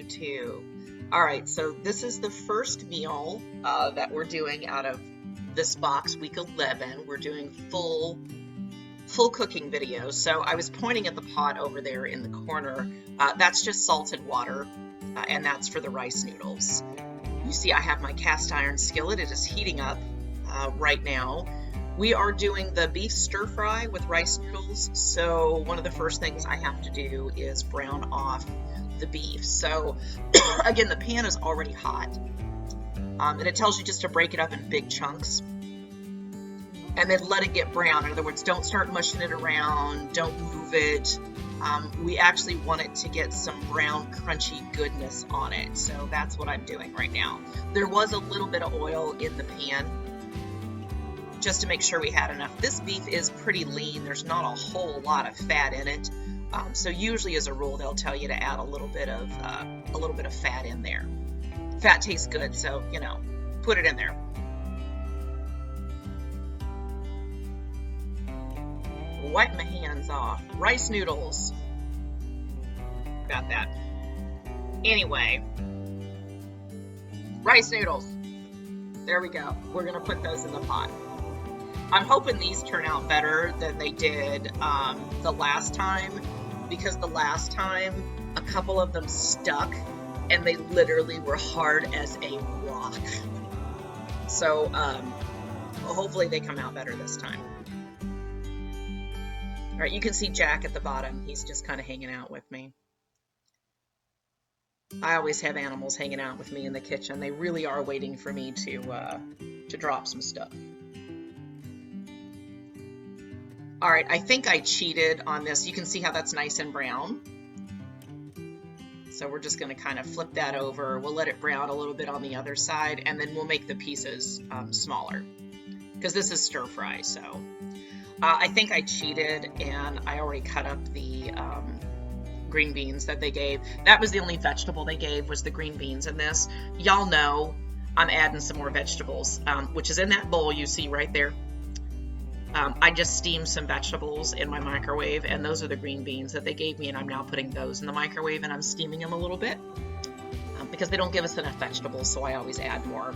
YouTube. All right, so this is the first meal that we're doing out of this box, week 11. We're doing full cooking videos. So I was pointing at the pot over there in the corner. That's just salted water, and that's for the rice noodles. You see I have my cast iron skillet. It is heating up right now. We are doing the beef stir fry with rice noodles. So one of the first things I have to do is brown off the beef. So again, the pan is already hot, and it tells you just to break it up in big chunks and then let it get brown. In other words, don't start mushing it around, don't move it. We actually want it to get some brown, crunchy goodness on it. So that's what I'm doing right now. There was a little bit of oil in the pan just to make sure we had enough. This beef is pretty lean. There's not a whole lot of fat in it. So usually as a rule, they'll tell you to add a little bit of fat in there. Fat tastes good, so, you know, put it in there. Wipe my hands off. Rice noodles. Got that. Anyway, rice noodles. There we go. We're gonna put those in the pot. I'm hoping these turn out better than they did the last time, because the last time a couple of them stuck and they literally were hard as a rock. So hopefully they come out better this time. All right, you can see Jack at the bottom. He's just kind of hanging out with me. I always have animals hanging out with me in the kitchen. They really are waiting for me to drop some stuff. All right, I think I cheated on this. You can see how that's nice and brown. So we're just gonna kind of flip that over. We'll let it brown a little bit on the other side, and then we'll make the pieces smaller, because this is stir fry. So I think I cheated, and I already cut up the green beans that they gave. That was the only vegetable they gave, was the green beans in this. Y'all know I'm adding some more vegetables, which is in that bowl you see right there. I just steamed some vegetables in my microwave, and those are the green beans that they gave me, and I'm now putting those in the microwave, and I'm steaming them a little bit because they don't give us enough vegetables, so I always add more.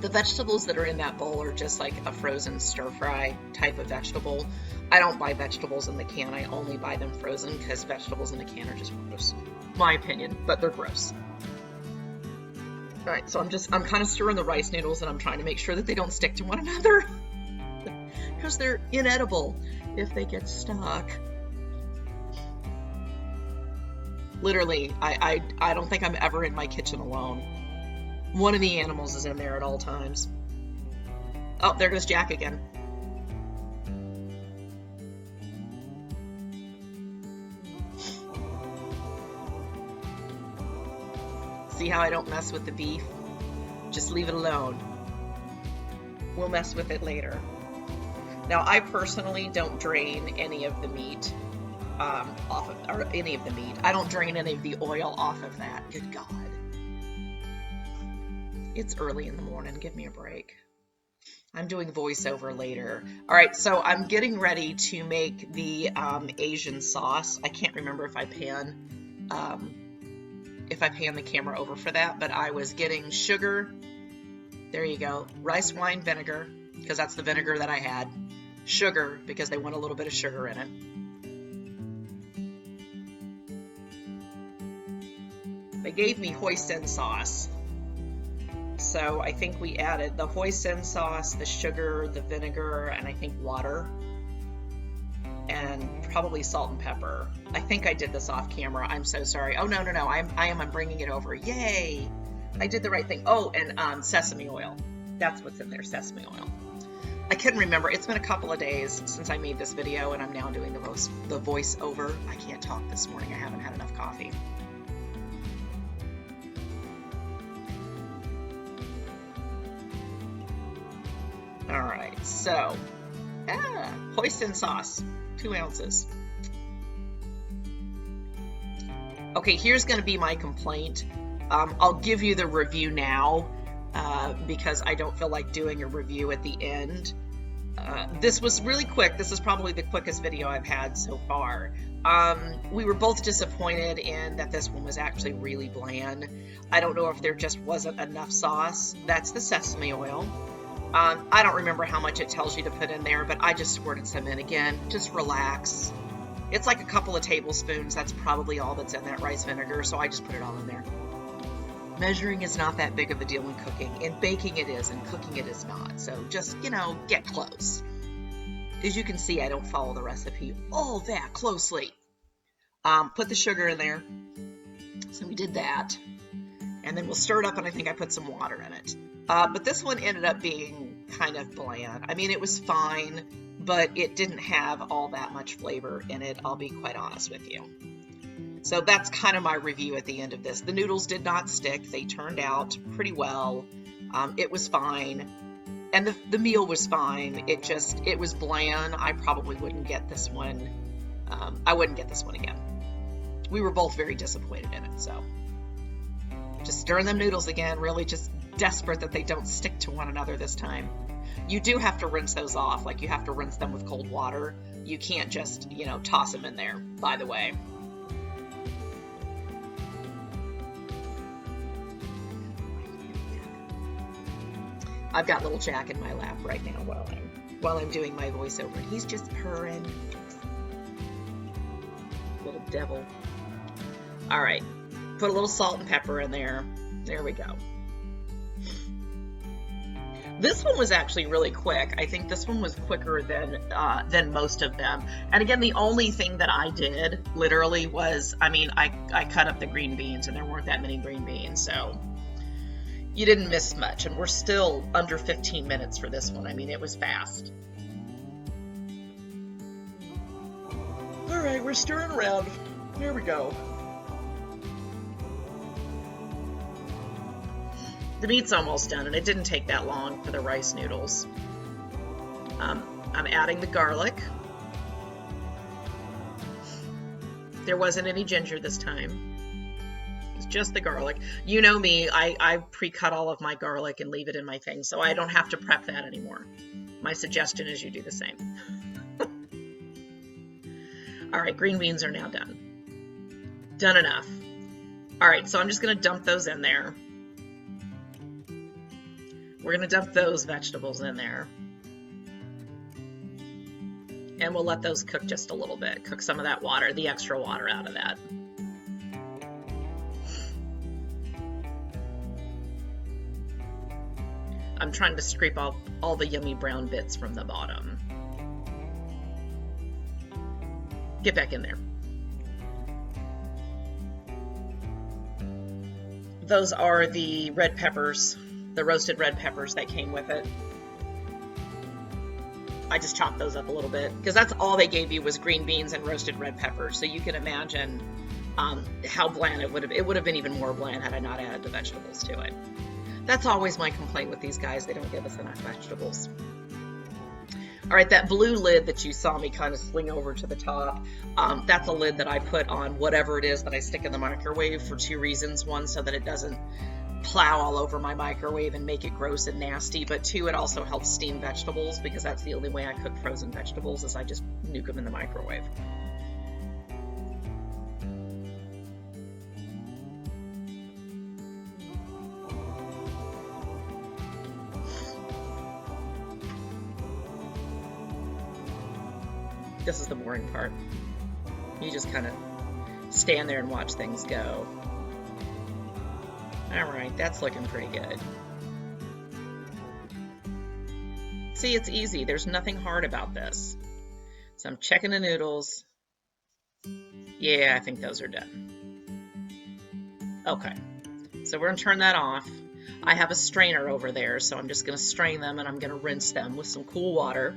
The vegetables that are in that bowl are just like a frozen stir-fry type of vegetable. I don't buy vegetables in the can. I only buy them frozen because vegetables in the can are just gross. My opinion, but they're gross. All right, so I'm kind of stirring the rice noodles, and I'm trying to make sure that they don't stick to one another because they're inedible if they get stuck. Literally, I don't think I'm ever in my kitchen alone. One of the animals is in there at all times. Oh, there goes Jack again. See how I don't mess with the beef? Just leave it alone. We'll mess with it later. Now, I personally don't drain any of the meat off of, or any of the meat. I don't drain any of the oil off of that. Good God. It's early in the morning. Give me a break. I'm doing voiceover later. All right, so I'm getting ready to make the Asian sauce. I can't remember if I pan the camera over for that, but I was getting sugar. There you go. Rice wine vinegar, because that's the vinegar that I had. Sugar, because they want a little bit of sugar in it. They gave me hoisin sauce. So I think we added the hoisin sauce, the sugar, the vinegar, and I think water, and probably salt and pepper. I think I did this off camera. I'm so sorry. Oh, no. I'm bringing it over. Yay. I did the right thing. Oh, and sesame oil. That's what's in there, sesame oil. I couldn't remember. It's been a couple of days since I made this video, and I'm now doing the voice over. I can't talk this morning. I haven't had enough coffee. All right, so hoisin sauce, 2 ounces. Okay, here's going to be my complaint. I'll give you the review now because I don't feel like doing a review at the end. This was really quick. This is probably the quickest video I've had so far. We were both disappointed in that this one was actually really bland. I don't know if there just wasn't enough sauce. That's the sesame oil. I don't remember how much it tells you to put in there, but I just squirted some in again. Just relax. It's like a couple of tablespoons. That's probably all that's in that rice vinegar, so I just put it all in there. Measuring is not that big of a deal in cooking. In baking it is, and cooking it is not. So just, you know, get close. As you can see, I don't follow the recipe all that closely. Put the sugar in there. So we did that. And then we'll stir it up, and I think I put some water in it. But this one ended up being kind of bland. I mean, it was fine, but it didn't have all that much flavor in it, I'll be quite honest with you. So that's kind of my review at the end of this. The noodles did not stick. They turned out pretty well. It was fine. And the meal was fine. It was bland. I probably wouldn't get this one. I wouldn't get this one again. We were both very disappointed in it. So just stirring them noodles again, really just desperate that they don't stick to one another this time. You do have to rinse those off. Like, you have to rinse them with cold water. You can't just, you know, toss them in there, by the way. I've got little Jack in my lap right now while I'm doing my voiceover. He's just purring. Little devil. All right, put a little salt and pepper in there. There we go. This one was actually really quick. I think this one was quicker than most of them. And again, the only thing that I did literally was, I mean, I cut up the green beans, and there weren't that many green beans, so you didn't miss much. And we're still under 15 minutes for this one. I mean, it was fast. All right, we're stirring around. Here we go. The meat's almost done, and it didn't take that long for the rice noodles. I'm adding the garlic. There wasn't any ginger this time. It's just the garlic. You know me, I pre-cut all of my garlic and leave it in my thing, so I don't have to prep that anymore. My suggestion is you do the same. All right, green beans are now done. Done enough. All right, so I'm just gonna dump those in there. We're going to dump those vegetables in there. And we'll let those cook just a little bit. Cook some of that water, the extra water out of that. I'm trying to scrape off all the yummy brown bits from the bottom. Get back in there. Those are the red peppers. The roasted red peppers that came with it. I just chopped those up a little bit because that's all they gave you was green beans and roasted red peppers. So you can imagine how bland it would have. It would have been even more bland had I not added the vegetables to it. That's always my complaint with these guys. They don't give us enough vegetables. All right, that blue lid that you saw me kind of sling over to the top, that's a lid that I put on whatever it is that I stick in the microwave for two reasons. One, so that it doesn't plow all over my microwave and make it gross and nasty, but two, it also helps steam vegetables because that's the only way I cook frozen vegetables is I just nuke them in the microwave. This is the boring part. You just kind of stand there and watch things go. All right, that's looking pretty good. See, it's easy. There's nothing hard about this. So I'm checking the noodles. Yeah, I think those are done. Okay, so we're gonna turn that off. I have a strainer over there, so I'm just gonna strain them and I'm gonna rinse them with some cool water.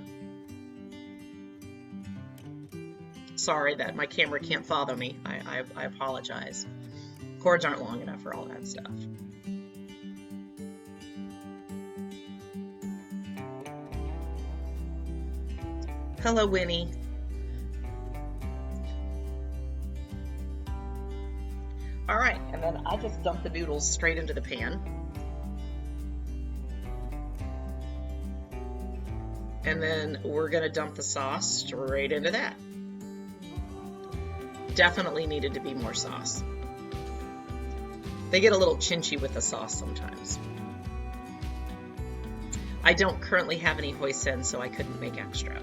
Sorry that my camera can't follow me. I apologize. Cords aren't long enough for all that stuff. Hello, Winnie. All right, and then I just dump the noodles straight into the pan. and then we're gonna dump the sauce straight into that. Definitely needed to be more sauce. They get a little chinchy with the sauce sometimes. I don't currently have any hoisin, so I couldn't make extra.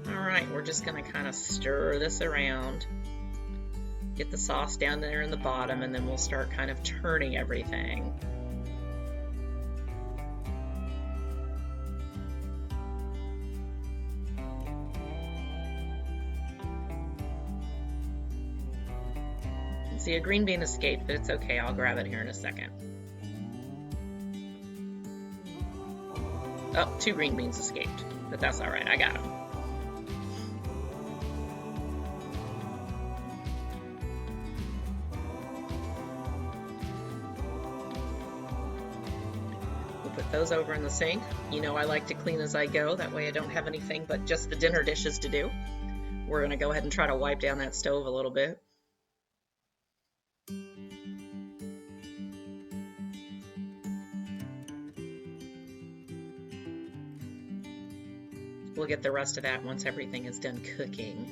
All right, we're just gonna kind of stir this around, get the sauce down there in the bottom, and then we'll start kind of turning everything. See, a green bean escaped, but it's okay. I'll grab it here in a second. Oh, 2 green beans escaped, but that's all right. I got them. We'll put those over in the sink. You know I like to clean as I go. That way I don't have anything but just the dinner dishes to do. We're going to go ahead and try to wipe down that stove a little bit. We'll get the rest of that once everything is done cooking.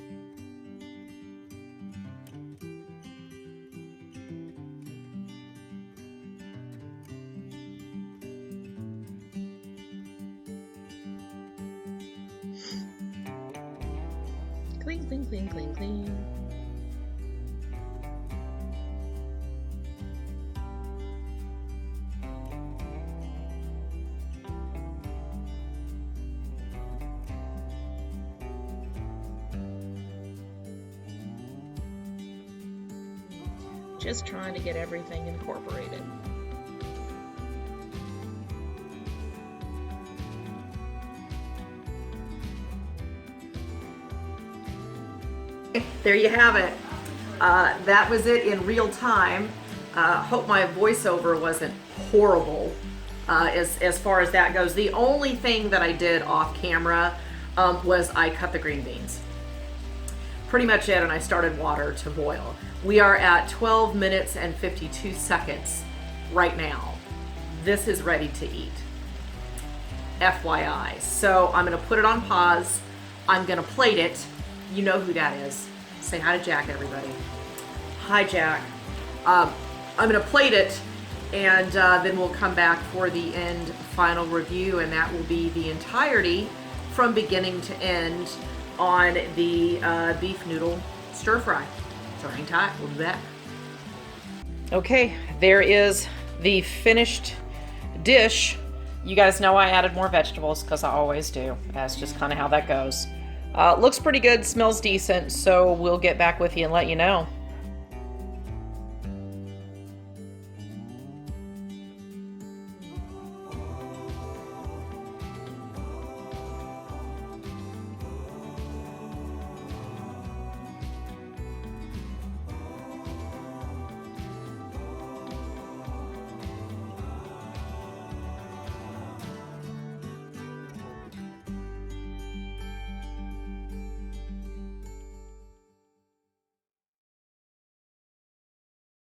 Clean, clean, clean, clean, clean. Just trying to get everything incorporated. There you have it. That was it in real time. Hope my voiceover wasn't horrible as far as that goes. The only thing that I did off camera was I cut the green beans. Pretty much it, and I started water to boil. We are at 12 minutes and 52 seconds right now. This is ready to eat. FYI. So I'm gonna put it on pause. I'm gonna plate it. You know who that is. Say hi to Jack, everybody. Hi, Jack. I'm gonna plate it, and then we'll come back for the end final review, and that will be the entirety from beginning to end on the beef noodle stir fry. So hang tight, we'll be back. Okay, there is the finished dish. You guys know I added more vegetables because I always do. That's just kind of how that goes. Looks pretty good, smells decent, so we'll get back with you and let you know.